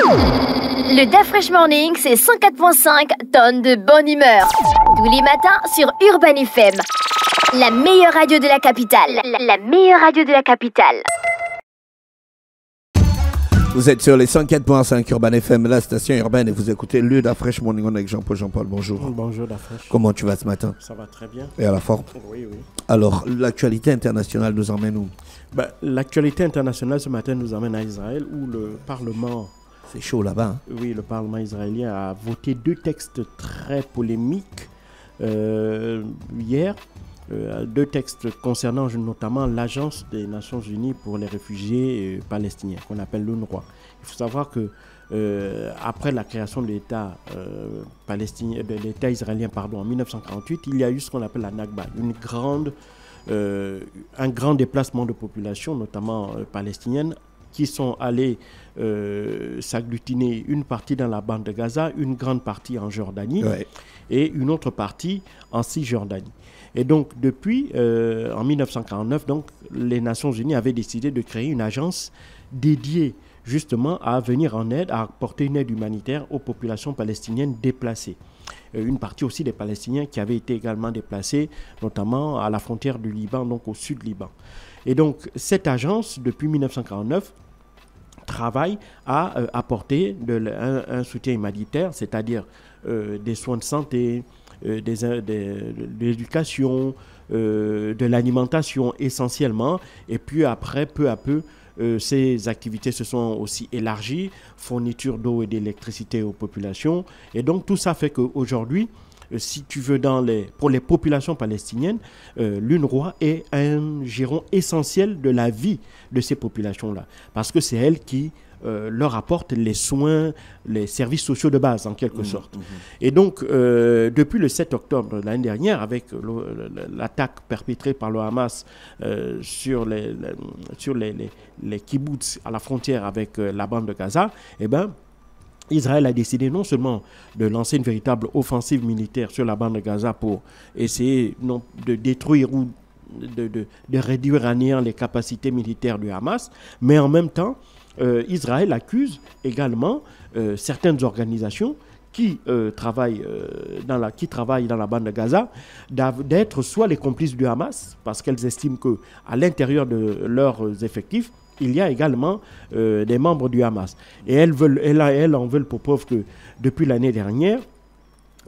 Le DaFresh Morning, c'est 104.5 tonnes de bonne humeur. Tous les matins sur Urban FM. La meilleure radio de la capitale. La meilleure radio de la capitale. Vous êtes sur les 104.5 Urban FM, la station urbaine, et vous écoutez le DaFresh Morning avec Jean-Paul. Jean-Paul, bonjour. Bonjour DaFresh. Comment tu vas ce matin? Ça va très bien. Et à la forme? Oui, oui. Alors, l'actualité internationale nous emmène où? L'actualité internationale ce matin nous emmène à Israël où le Parlement... C'est chaud là-bas. Oui, le Parlement israélien a voté 2 textes très polémiques hier. 2 textes concernant notamment l'Agence des Nations Unies pour les réfugiés palestiniens, qu'on appelle l'UNRWA. Il faut savoir que après la création de l'État palestinien, de l'État israélien en 1948, il y a eu ce qu'on appelle la Nakba, un grand déplacement de population, notamment palestinienne, qui sont allés s'agglutiner une partie dans la bande de Gaza, une grande partie en Jordanie et une autre partie en Cisjordanie. Et donc, depuis, en 1949, donc, les Nations Unies avaient décidé de créer une agence dédiée justement à venir en aide, à apporter une aide humanitaire aux populations palestiniennes déplacées. Une partie aussi des Palestiniens qui avaient été également déplacés, notamment à la frontière du Liban, donc au sud Liban. Et donc, cette agence, depuis 1949, travaille à apporter un soutien humanitaire, c'est-à-dire des soins de santé, de l'éducation, de l'alimentation essentiellement. Et puis après, peu à peu, ces activités se sont aussi élargies, fourniture d'eau et d'électricité aux populations. Et donc tout ça fait qu'aujourd'hui, si tu veux, pour les populations palestiniennes, l'UNRWA est un giron essentiel de la vie de ces populations-là. Parce que c'est elle qui leur apporte les soins, les services sociaux de base, en quelque sorte. Et donc, depuis le 7 octobre de l'année dernière, avec l'attaque perpétrée par le Hamas sur les kibbutz à la frontière avec la bande de Gaza, Israël a décidé non seulement de lancer une véritable offensive militaire sur la bande de Gaza pour essayer de détruire ou de réduire à néant les capacités militaires du Hamas, mais en même temps, Israël accuse également certaines organisations qui travaillent dans la bande de Gaza d'être soit les complices du Hamas, parce qu'elles estiment qu'à l'intérieur de leurs effectifs, il y a également des membres du Hamas. Et elles en veulent pour preuve que depuis l'année dernière,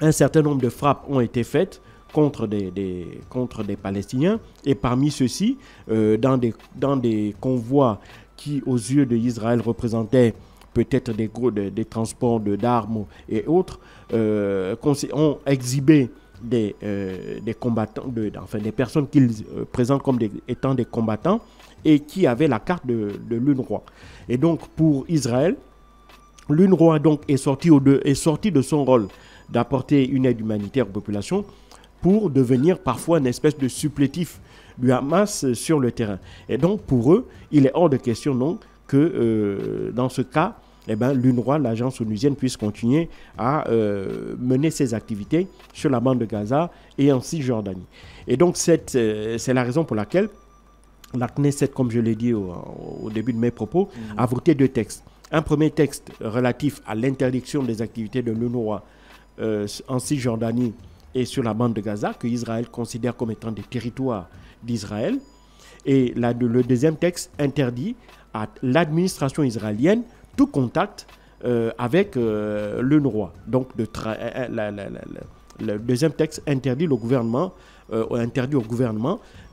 un certain nombre de frappes ont été faites contre des Palestiniens. Et parmi ceux-ci, dans des convois qui, aux yeux d'Israël, représentaient peut-être des transports d'armes et autres, ont exhibé des combattants, des personnes qu'ils présentent comme étant des combattants et qui avaient la carte de l'UNRWA. Et donc, pour Israël, l'UNRWA donc est sorti de son rôle d'apporter une aide humanitaire aux populations pour devenir parfois une espèce de supplétif du Hamas sur le terrain. Et donc, pour eux, il est hors de question donc, que dans ce cas, l'UNRWA, l'agence onusienne, puisse continuer à mener ses activités sur la bande de Gaza et en Cisjordanie. Et donc, c'est la raison pour laquelle la Knesset, comme je l'ai dit au début de mes propos, a voté 2 textes. Un premier texte relatif à l'interdiction des activités de l'UNRWA en Cisjordanie et sur la bande de Gaza, que Israël considère comme étant des territoires d'Israël. Et le deuxième texte interdit à l'administration israélienne tout contact avec l'UNRWA. Donc le deuxième texte interdit au gouvernement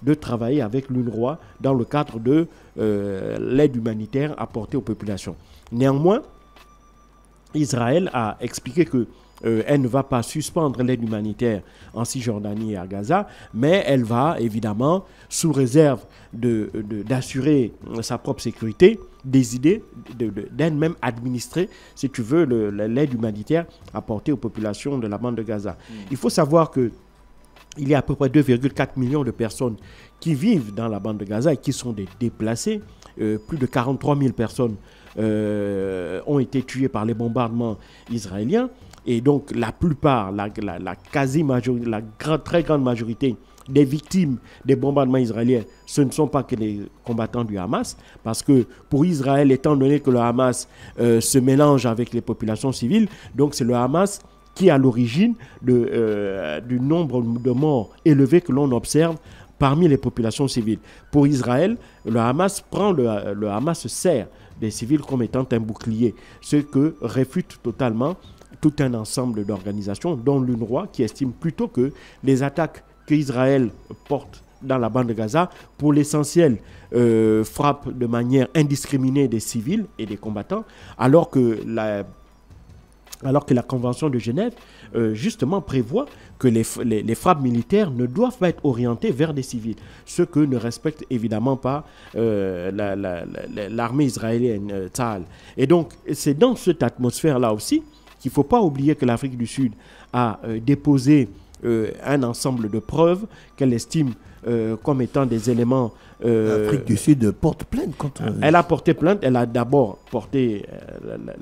de travailler avec l'UNRWA dans le cadre de l'aide humanitaire apportée aux populations. Néanmoins, Israël a expliqué que elle ne va pas suspendre l'aide humanitaire en Cisjordanie et à Gaza, mais elle va évidemment, sous réserve d'assurer sa propre sécurité, décider d'elle-même administrer, si tu veux, l'aide humanitaire apportée aux populations de la bande de Gaza. Il faut savoir qu'il y a à peu près 2,4 millions de personnes qui vivent dans la bande de Gaza et qui sont des déplacés. Plus de 43 000 personnes ont été tuées par les bombardements israéliens. Et donc la plupart, la quasi-majorité, très grande majorité des victimes des bombardements israéliens, ce ne sont pas que les combattants du Hamas, parce que pour Israël, étant donné que le Hamas se mélange avec les populations civiles, donc c'est le Hamas qui est à l'origine du nombre de morts élevés que l'on observe parmi les populations civiles. Pour Israël, le Hamas se sert des civils comme étant un bouclier, ce que réfute totalement tout un ensemble d'organisations, dont l'UNRWA, qui estime plutôt que les attaques qu'Israël porte dans la bande de Gaza, pour l'essentiel, frappe de manière indiscriminée des civils et des combattants, alors que la Convention de Genève, justement, prévoit que les frappes militaires ne doivent pas être orientées vers des civils, ce que ne respecte évidemment pas l'armée israélienne, Tzahal. Et donc, c'est dans cette atmosphère-là aussi qu'il ne faut pas oublier que l'Afrique du Sud a déposé un ensemble de preuves qu'elle estime comme étant des éléments... L'Afrique du Sud porte plainte contre... Elle a porté plainte. Elle a d'abord porté...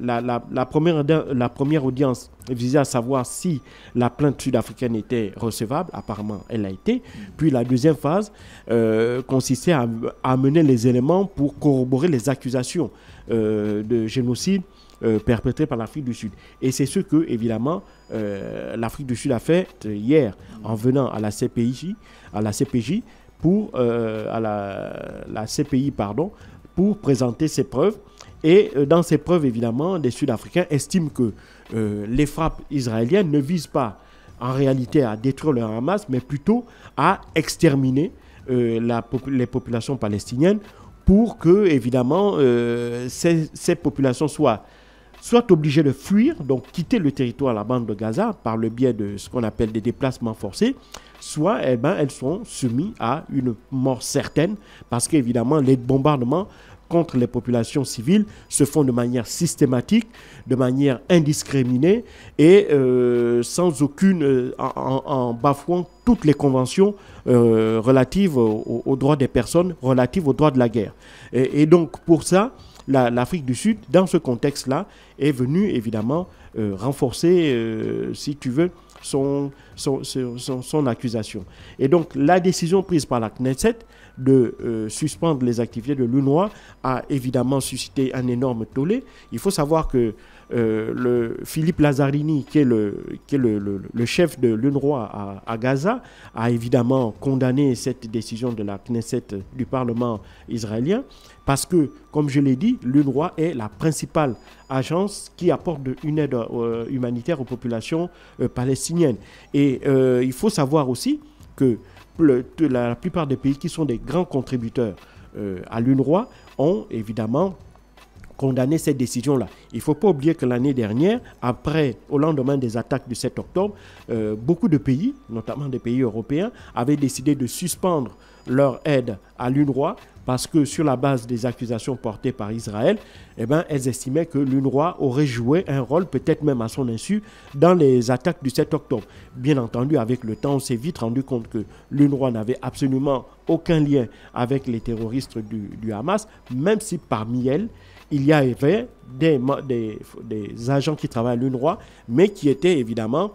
la première audience visait à savoir si la plainte sud-africaine était recevable. Apparemment, elle l'a été. Puis la deuxième phase consistait à amener les éléments pour corroborer les accusations de génocide perpétrés par l'Afrique du Sud. Et c'est ce que, évidemment, l'Afrique du Sud a fait hier en venant à la CPJ, pour pour présenter ses preuves. Et dans ces preuves, évidemment, les Sud-Africains estiment que les frappes israéliennes ne visent pas en réalité à détruire le Hamas, mais plutôt à exterminer les populations palestiniennes pour que, évidemment, ces populations soient obligées de fuir, donc quitter le territoire, la bande de Gaza, par le biais de ce qu'on appelle des déplacements forcés, soit elles sont soumises à une mort certaine, parce qu'évidemment, les bombardements contre les populations civiles se font de manière systématique, de manière indiscriminée et sans aucune, en bafouant toutes les conventions relatives aux droits des personnes, relatives aux droits de la guerre. Et donc, pour ça, l'Afrique du Sud, dans ce contexte-là, est venue évidemment renforcer, si tu veux, son accusation. Et donc, la décision prise par la Knesset de suspendre les activités de l'UNRWA a évidemment suscité un énorme tollé. Il faut savoir que Philippe Lazzarini, qui est le chef de l'UNRWA à Gaza, a évidemment condamné cette décision de la Knesset, du Parlement israélien, parce que, comme je l'ai dit, l'UNRWA est la principale agence qui apporte une aide humanitaire aux populations palestiniennes. Et il faut savoir aussi que la plupart des pays qui sont des grands contributeurs à l'UNRWA ont évidemment condamné cette décision-là. Il ne faut pas oublier que l'année dernière, au lendemain des attaques du 7 octobre, beaucoup de pays, notamment des pays européens, avaient décidé de suspendre leur aide à l'UNRWA parce que sur la base des accusations portées par Israël, elles estimaient que l'UNRWA aurait joué un rôle, peut-être même à son insu, dans les attaques du 7 octobre. Bien entendu, avec le temps, on s'est vite rendu compte que l'UNRWA n'avait absolument aucun lien avec les terroristes du Hamas, même si parmi elles, il y avait des agents qui travaillent à l'UNRWA, mais qui étaient évidemment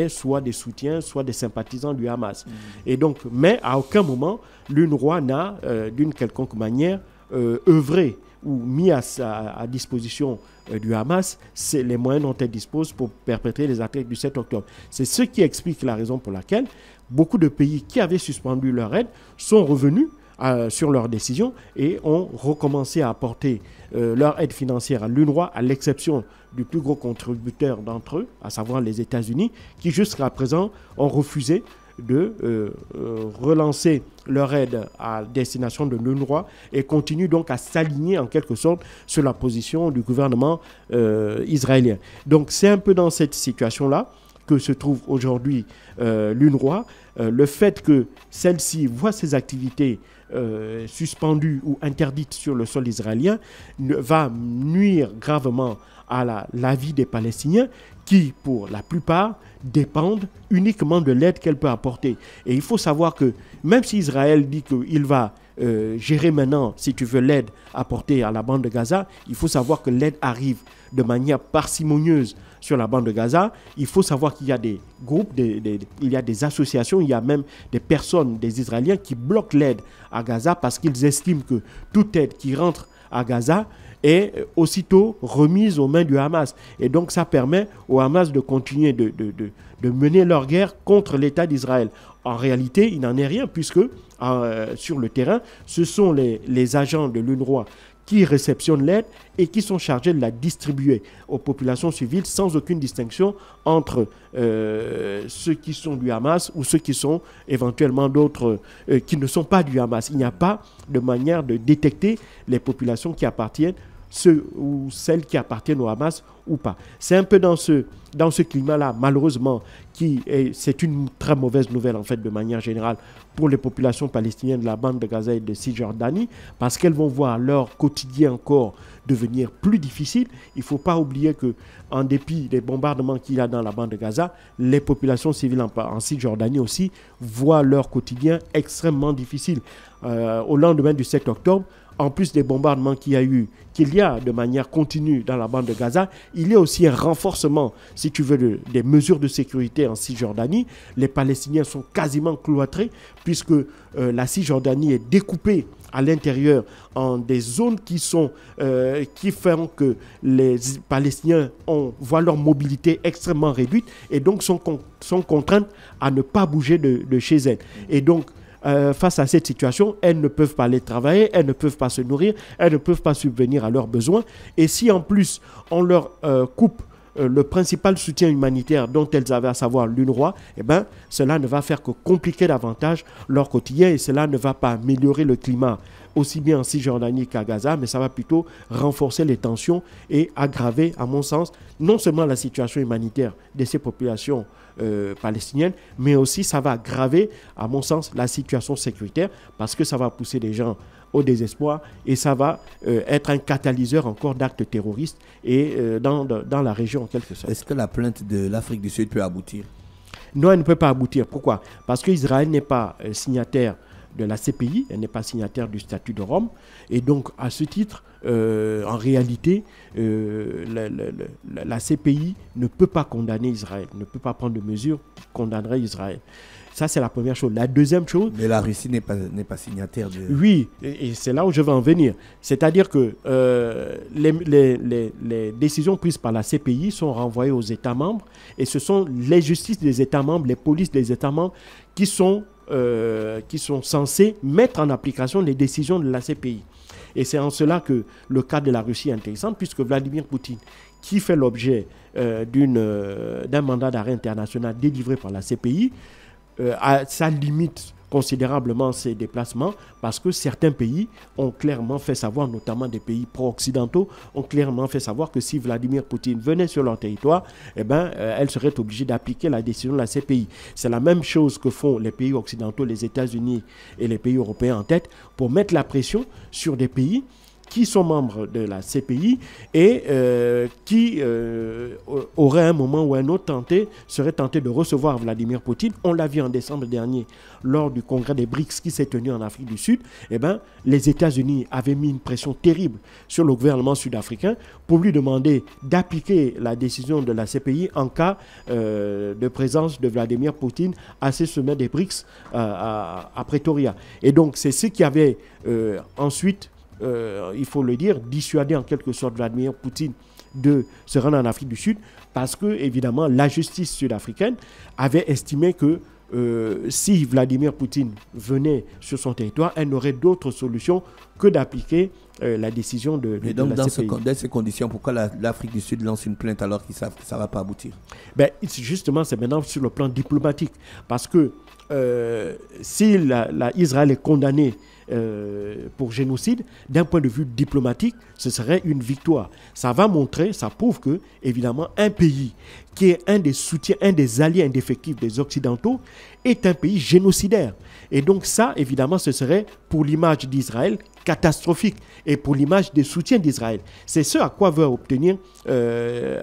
soit des soutiens, soit des sympathisants du Hamas. Et donc, mais à aucun moment, l'UNRWA n'a, d'une quelconque manière, œuvré ou mis à disposition du Hamas les moyens dont elle dispose pour perpétrer les attaques du 7 octobre. C'est ce qui explique la raison pour laquelle beaucoup de pays qui avaient suspendu leur aide sont revenus sur leur décision et ont recommencé à apporter leur aide financière à l'UNRWA, à l'exception du plus gros contributeur d'entre eux, à savoir les États-Unis, qui jusqu'à présent ont refusé de relancer leur aide à destination de l'UNRWA et continuent donc à s'aligner en quelque sorte sur la position du gouvernement israélien. Donc c'est un peu dans cette situation-là que se trouve aujourd'hui l'UNRWA. Le fait que celle-ci voit ses activités suspendues ou interdites sur le sol israélien va nuire gravement à la vie des Palestiniens qui, pour la plupart, dépendent uniquement de l'aide qu'elle peut apporter. Et il faut savoir que même si Israël dit qu'il va gérer maintenant, si tu veux, l'aide apportée à la bande de Gaza. Il faut savoir que l'aide arrive de manière parcimonieuse sur la bande de Gaza. Il faut savoir qu'il y a des groupes, il y a des associations, il y a même des personnes, des Israéliens qui bloquent l'aide à Gaza parce qu'ils estiment que toute aide qui rentre à Gaza est aussitôt remise aux mains du Hamas. Et donc ça permet au Hamas de continuer de mener leur guerre contre l'État d'Israël. En réalité, il n'en est rien puisque sur le terrain, ce sont les agents de l'UNRWA qui réceptionnent l'aide et qui sont chargés de la distribuer aux populations civiles sans aucune distinction entre ceux qui sont du Hamas ou ceux qui sont éventuellement d'autres qui ne sont pas du Hamas. Il n'y a pas de manière de détecter les populations qui appartiennent, ceux ou celles qui appartiennent au Hamas ou pas. C'est un peu dans ce climat-là, malheureusement, c'est une très mauvaise nouvelle en fait de manière générale pour les populations palestiniennes de la bande de Gaza et de Cisjordanie, parce qu'elles vont voir leur quotidien encore devenir plus difficile. Il ne faut pas oublier que, en dépit des bombardements qu'il y a dans la bande de Gaza, les populations civiles en Cisjordanie aussi voient leur quotidien extrêmement difficile. Au lendemain du 7 octobre, en plus des bombardements qu'il y a de manière continue dans la bande de Gaza, il y a aussi un renforcement, si tu veux, des mesures de sécurité en Cisjordanie. Les Palestiniens sont quasiment cloîtrés puisque la Cisjordanie est découpée à l'intérieur en des zones qui font que les Palestiniens voient leur mobilité extrêmement réduite et donc sont contraintes à ne pas bouger de chez elles. Et donc, face à cette situation, elles ne peuvent pas aller travailler, elles ne peuvent pas se nourrir, elles ne peuvent pas subvenir à leurs besoins. Et si en plus on leur coupe le principal soutien humanitaire dont elles avaient, à savoir l'UNRWA, eh ben, cela ne va faire que compliquer davantage leur quotidien et cela ne va pas améliorer le climat aussi bien en Cisjordanie qu'à Gaza, mais ça va plutôt renforcer les tensions et aggraver, à mon sens, non seulement la situation humanitaire de ces populations palestiniennes, mais aussi ça va aggraver, à mon sens, la situation sécuritaire parce que ça va pousser les gens au désespoir et ça va être un catalyseur encore d'actes terroristes et dans la région en quelque sorte. Est-ce que la plainte de l'Afrique du Sud peut aboutir? Non, elle ne peut pas aboutir. Pourquoi? Parce qu'Israël n'est pas signataire de la CPI, elle n'est pas signataire du statut de Rome et donc à ce titre, en réalité, la CPI ne peut pas condamner Israël, ne peut pas prendre de mesures qui condamneraient Israël. Ça, c'est la première chose. La deuxième chose... Mais la Russie n'est pas signataire de... Oui, et c'est là où je veux en venir. C'est-à-dire que les décisions prises par la CPI sont renvoyées aux États membres et ce sont les justices des États membres, les polices des États membres qui sont censés mettre en application les décisions de la CPI. Et c'est en cela que le cas de la Russie est intéressant, puisque Vladimir Poutine, qui fait l'objet d'un mandat d'arrêt international délivré par la CPI, ça limite considérablement ses déplacements parce que certains pays ont clairement fait savoir, notamment des pays pro-occidentaux, ont clairement fait savoir que si Vladimir Poutine venait sur leur territoire, eh ben, elle serait obligée d'appliquer la décision de la CPI. C'est la même chose que font les pays occidentaux, les États-Unis et les pays européens en tête pour mettre la pression sur des pays qui sont membres de la CPI et qui auraient à un moment ou un autre seraient tentés de recevoir Vladimir Poutine. On l'a vu en décembre dernier lors du congrès des BRICS qui s'est tenu en Afrique du Sud. Eh ben, les États-Unis avaient mis une pression terrible sur le gouvernement sud-africain pour lui demander d'appliquer la décision de la CPI en cas de présence de Vladimir Poutine à ces sommets des BRICS à Pretoria. Et donc, c'est ce qui avait ensuite... il faut le dire, dissuader en quelque sorte Vladimir Poutine de se rendre en Afrique du Sud parce que, évidemment, la justice sud-africaine avait estimé que si Vladimir Poutine venait sur son territoire, elle n'aurait d'autre solution que d'appliquer la décision de la CPI. Dans ces conditions, pourquoi l'Afrique du Sud lance une plainte alors qu'ils savent que ça ne va pas aboutir? Ben, justement, c'est maintenant sur le plan diplomatique. Parce que si Israël est condamné pour génocide, d'un point de vue diplomatique, ce serait une victoire. Ça va montrer, ça prouve que, évidemment, un pays qui est un des soutiens, un des alliés indéfectibles des Occidentaux, est un pays génocidaire. Et donc ça, évidemment, ce serait pour l'image d'Israël catastrophique et pour l'image des soutiens d'Israël. C'est ce à quoi veut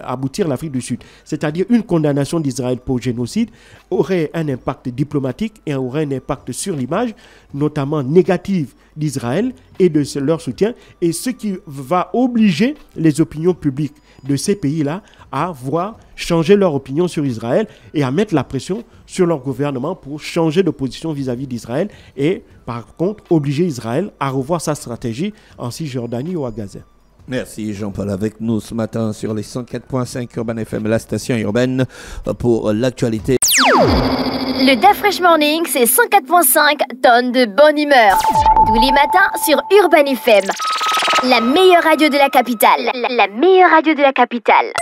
aboutir l'Afrique du Sud. C'est-à-dire une condamnation d'Israël pour génocide aurait un impact diplomatique et aurait un impact sur l'image, notamment négative d'Israël et de leur soutien, et ce qui va obliger les opinions publiques de ces pays-là à voir changer leur opinion sur Israël et à mettre la pression sur leur gouvernement pour changer de position vis-à-vis d'Israël et par contre obliger Israël à revoir sa stratégie en Cisjordanie ou à Gaza. Merci Jean-Paul avec nous ce matin sur les 104.5 Urban FM, la station urbaine pour l'actualité. Le DAF Fresh Morning, c'est 104.5 tonnes de bonne humeur. Tous les matins sur Urban FM. La meilleure radio de la capitale. La meilleure radio de la capitale.